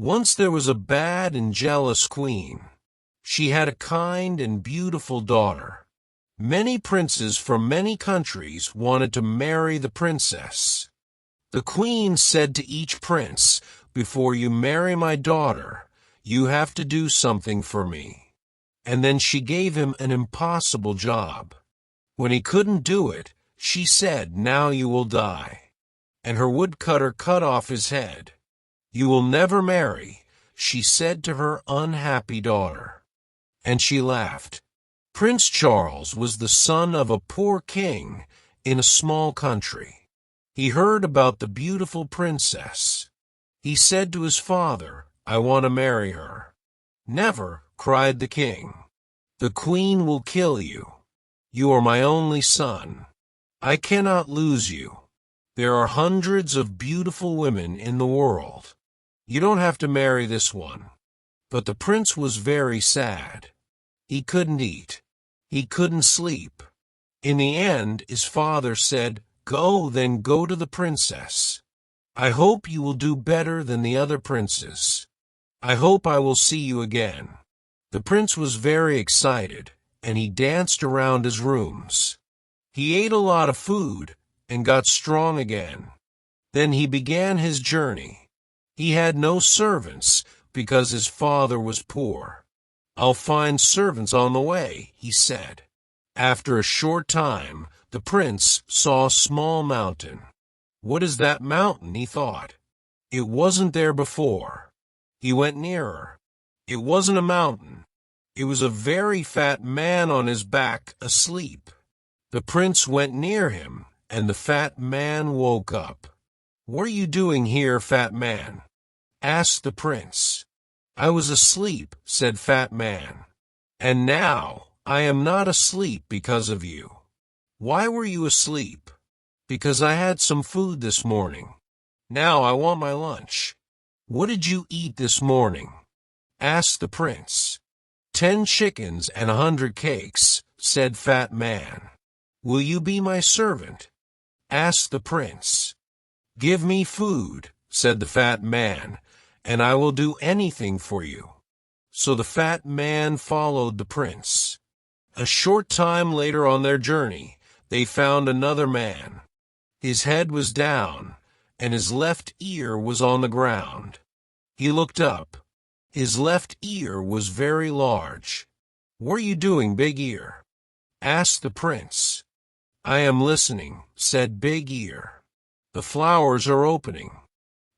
Once there was a bad and jealous queen. She had a kind and beautiful daughter. Many princes from many countries wanted to marry the princess. The queen said to each prince, "Before you marry my daughter, you have to do something for me." And then she gave him an impossible job. When he couldn't do it, she said, "Now you will die." And her woodcutter cut off his head. "You will never marry," she said to her unhappy daughter. And she laughed. Prince Charles was the son of a poor king in a small country. He heard about the beautiful princess. He said to his father, "I want to marry her." "Never," cried the king. "The queen will kill you. You are my only son. I cannot lose you. There are hundreds of beautiful women in the world. You don't have to marry this one." But the prince was very sad. He couldn't eat. He couldn't sleep. In the end, his father said, "Go, then go to the princess. I hope you will do better than the other princes. I hope I will see you again." The prince was very excited, and he danced around his rooms. He ate a lot of food and got strong again. Then he began his journey. He had no servants because his father was poor. "I'll find servants on the way," he said. After a short time, the prince saw a small mountain. "What is that mountain?" he thought. It wasn't there before. He went nearer. It wasn't a mountain. It was a very fat man on his back, asleep. The prince went near him, and the fat man woke up. "What are you doing here, fat man?" asked the prince. "I was asleep," said Fat Man. "And now I am not asleep because of you." "Why were you asleep?" "Because I had some food this morning. Now I want my lunch." "What did you eat this morning?" asked the prince. 10 chickens and 100 cakes," said Fat Man. "Will you be my servant?" asked the prince. "Give me food," said the fat man, "and I will do anything for you." So the fat man followed the prince. A short time later on their journey, they found another man. His head was down, and his left ear was on the ground. He looked up. His left ear was very large. "What are you doing, Big Ear?" asked the prince. "I am listening," said Big Ear. "The flowers are opening.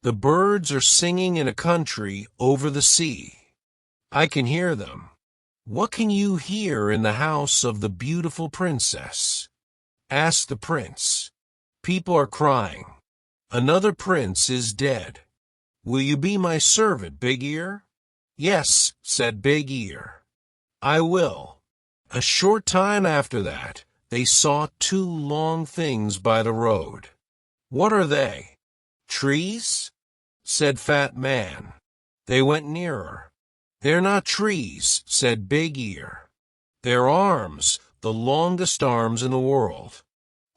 The birds are singing in a country over the sea. I can hear them." "What can you hear in the house of the beautiful princess?" asked the prince. "People are crying. Another prince is dead. Will you be my servant, Big Ear?" "Yes," said Big Ear. "I will." A short time after that, they saw 2 long things by the road. "What are they?" "Trees?" said Fat Man. They went nearer. "They're not trees," said Big Ear. "They're arms, the longest arms in the world."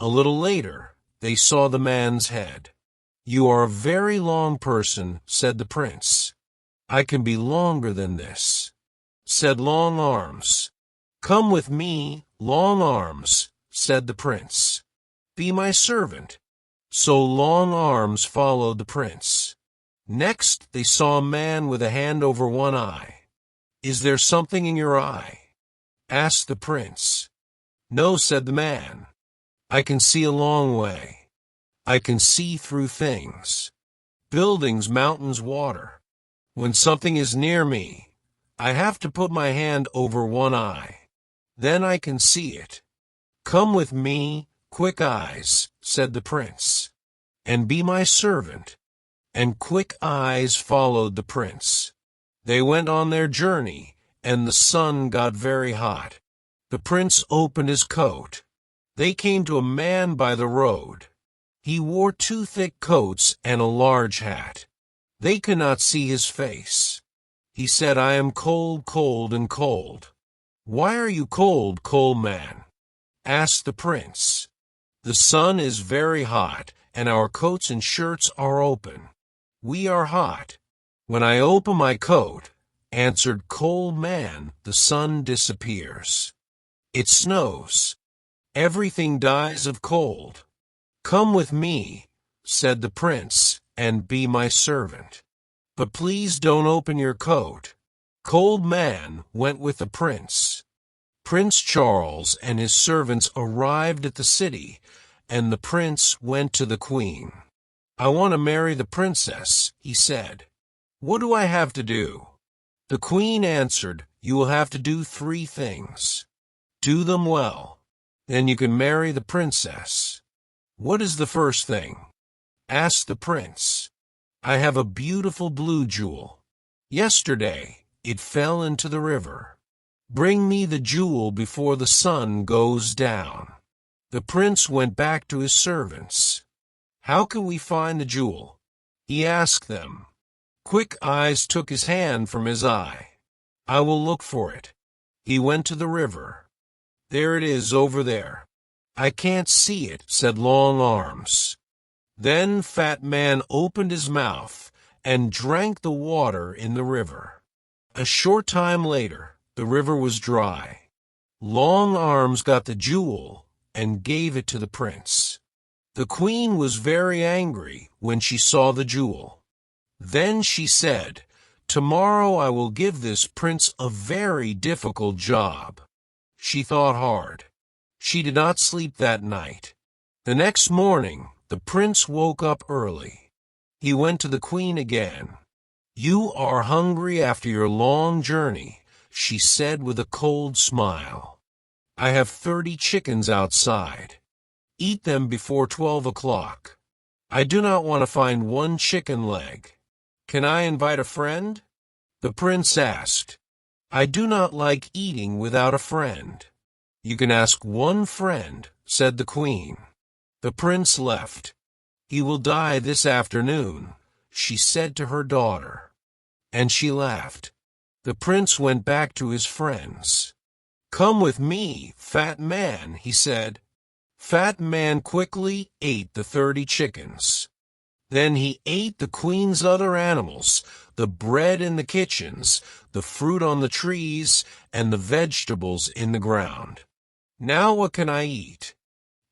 A little later, they saw the man's head. "You are a very long person," said the prince. "I can be longer than this," said Long Arms. "Come with me, Long Arms," said the prince. "Be my servant." So Long Arms followed the prince. Next, they saw a man with a hand over one eye. "Is there something in your eye?" asked the prince. "No," said the man. "I can see a long way. I can see through things. Buildings, mountains, water. When something is near me, I have to put my hand over one eye. Then I can see it. Come with me, Quick Eyes," said the prince, "and be my servant." And Quick Eyes followed the prince. They went on their journey, and the sun got very hot. The prince opened his coat. They came to a man by the road. He wore 2 thick coats and a large hat. They could not see his face. He said, "I am cold, cold, and cold." "Why are you cold, cold man?" asked the prince. "The sun is very hot, and our coats and shirts are open. We are hot." When I open my coat, answered Cold Man, the sun disappears. It snows. Everything dies of cold. Come with me, said the prince, and be my servant. But please don't open your coat. Cold Man went with the prince. Prince Charles and his servants arrived at the city, and the prince went to the queen. I want to marry the princess, he said. What do I have to do? The queen answered, you will have to do 3 things. Do them well. Then you can marry the princess. What is the first thing? Asked the prince. I have a beautiful blue jewel. Yesterday it fell into the river. Bring me the jewel before the sun goes down. The prince went back to his servants. How can we find the jewel? He asked them. Quick Eyes took his hand from his eye. I will look for it. He went to the river. There it is over there. I can't see it, said Long Arms. Then Fat Man opened his mouth and drank the water in the river. A short time later, the river was dry. Long Arms got the jewel and gave it to the prince. The queen was very angry when she saw the jewel. Then she said, tomorrow I will give this prince a very difficult job. She thought hard. She did not sleep that night. The next morning, the prince woke up early. He went to the queen again. You are hungry after your long journey, she said with a cold smile. I have 30 chickens outside. Eat them before 12 o'clock. I do not want to find 1 chicken leg. Can I invite a friend? The prince asked. I do not like eating without a friend. You can ask 1 friend, said the queen. The prince left. He will die this afternoon, she said to her daughter. And she laughed. The prince went back to his friends. Come with me, Fat Man, he said. Fat Man quickly ate the 30 chickens. Then he ate the queen's other animals, the bread in the kitchens, the fruit on the trees, and the vegetables in the ground. Now what can I eat?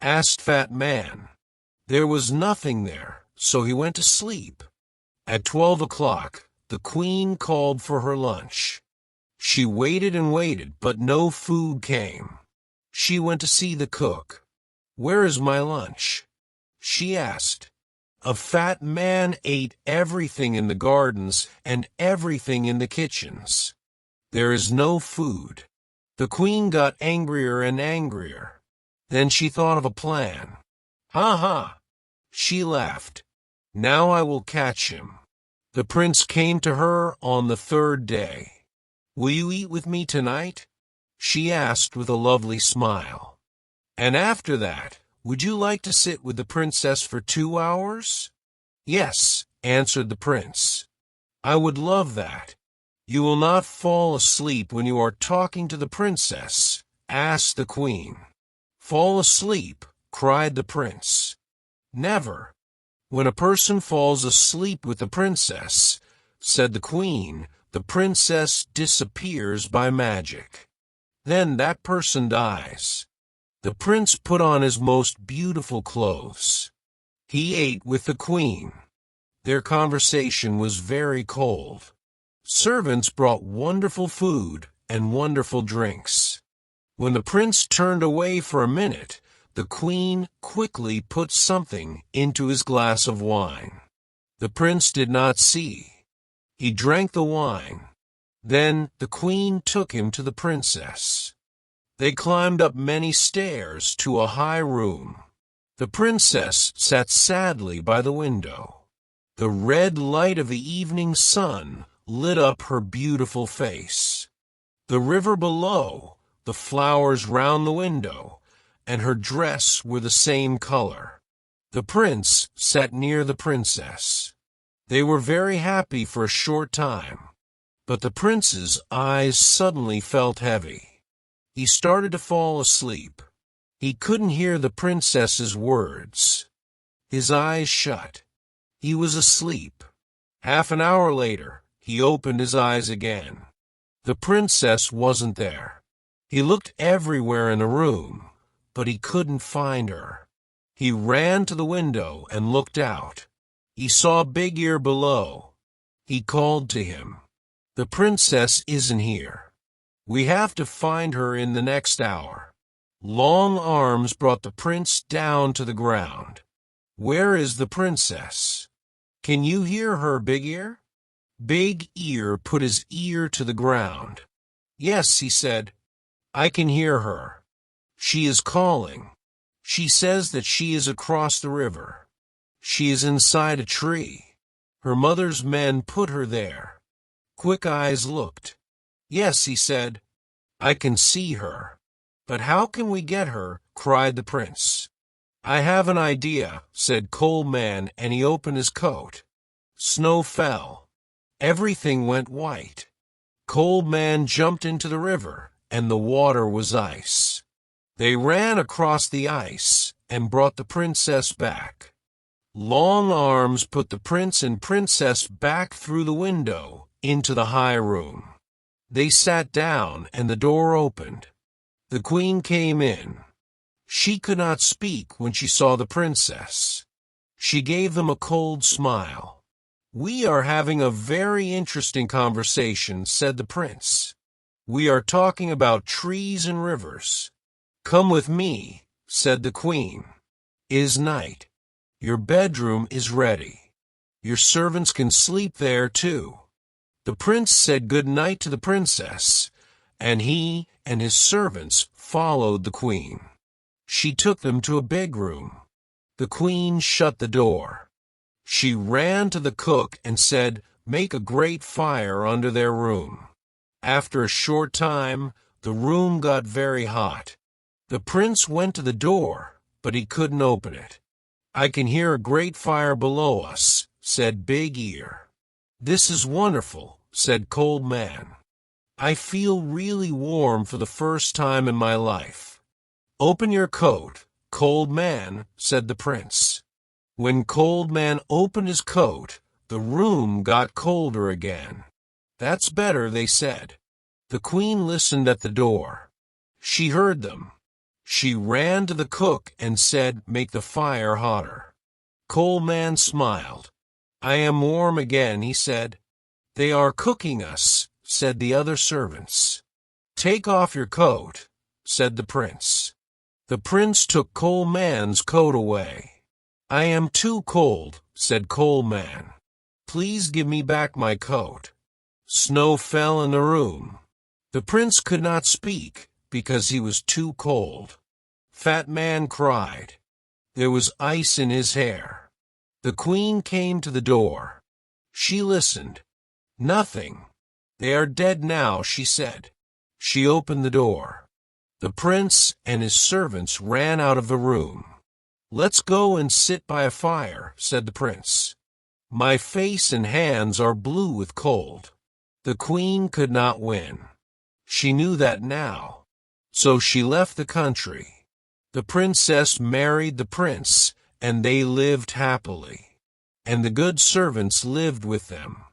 Asked Fat Man. There was nothing there, so he went to sleep. At 12 o'clock, the queen called for her lunch. She waited and waited, but no food came. She went to see the cook. Where is my lunch? She asked. A fat man ate everything in the gardens and everything in the kitchens. There is no food. The queen got angrier and angrier. Then she thought of a plan. Ha ha! She laughed. Now I will catch him. The prince came to her on the 3rd day. Will you eat with me tonight? She asked with a lovely smile. And after that, would you like to sit with the princess for 2 hours? Yes, answered the prince. I would love that. You will not fall asleep when you are talking to the princess, asked the queen. Fall asleep, cried the prince. Never. When a person falls asleep with the princess, said the queen, the princess disappears by magic. Then that person dies. The prince put on his most beautiful clothes. He ate with the queen. Their conversation was very cold. Servants brought wonderful food and wonderful drinks. When the prince turned away for a minute, the queen quickly put something into his glass of wine. The prince did not see. He drank the wine. Then the queen took him to the princess. They climbed up many stairs to a high room. The princess sat sadly by the window. The red light of the evening sun lit up her beautiful face. The river below, the flowers round the window, and her dress were the same color. The prince sat near the princess. They were very happy for a short time, but the prince's eyes suddenly felt heavy. He started to fall asleep. He couldn't hear the princess's words. His eyes shut. He was asleep. Half an hour later, He opened his eyes again. The princess wasn't there. He looked everywhere in the room, but he couldn't find her. He ran to the window and looked out. He saw Big Ear below. He called to him. The princess isn't here. We have to find her in the next hour. Long Arms brought the prince down to the ground. Where is the princess? Can you hear her, Big Ear? Big Ear put his ear to the ground. Yes, he said. I can hear her. She is calling. She says that she is across the river. She is inside a tree. Her mother's men put her there. Quick Eyes looked. Yes, he said. I can see her. But how can we get her? Cried the prince. I have an idea, said Cold Man, and he opened his coat. Snow fell. Everything went white. Cold Man jumped into the river, and the water was ice. They ran across the ice and brought the princess back. Long Arms put the prince and princess back through the window into the high room. They sat down and the door opened. The queen came in. She could not speak when she saw the princess. She gave them a cold smile. We are having a very interesting conversation, said the prince. We are talking about trees and rivers. Come with me, said the queen. It is night. Your bedroom is ready. Your servants can sleep there too. The prince said good night to the princess, and he and his servants followed the queen. She took them to a big room. The queen shut the door. She ran to the cook and said, make a great fire under their room. After a short time, the room got very hot. The prince went to the door, but he couldn't open it. I can hear a great fire below us, said Big Ear. This is wonderful, said Cold Man. I feel really warm for the first time in my life. Open your coat, Cold Man, said the prince. When Cold Man opened his coat, the room got colder again. That's better, they said. The queen listened at the door. She heard them. She ran to the cook and said, make the fire hotter. Cold Man smiled. I am warm again, he said. They are cooking us, said the other servants. Take off your coat, said the prince. The prince took Cold Man's coat away. I am too cold, said Cold Man. Please give me back my coat. Snow fell in the room. The prince could not speak because he was too cold. Fat Man cried. There was ice in his hair. The queen came to the door. She listened. Nothing. They are dead now, she said. She opened the door. The prince and his servants ran out of the room. Let's go and sit by a fire, said the prince. My face and hands are blue with cold. The queen could not win. She knew that now. So she left the country. The princess married the prince, and they lived happily. And the good servants lived with them.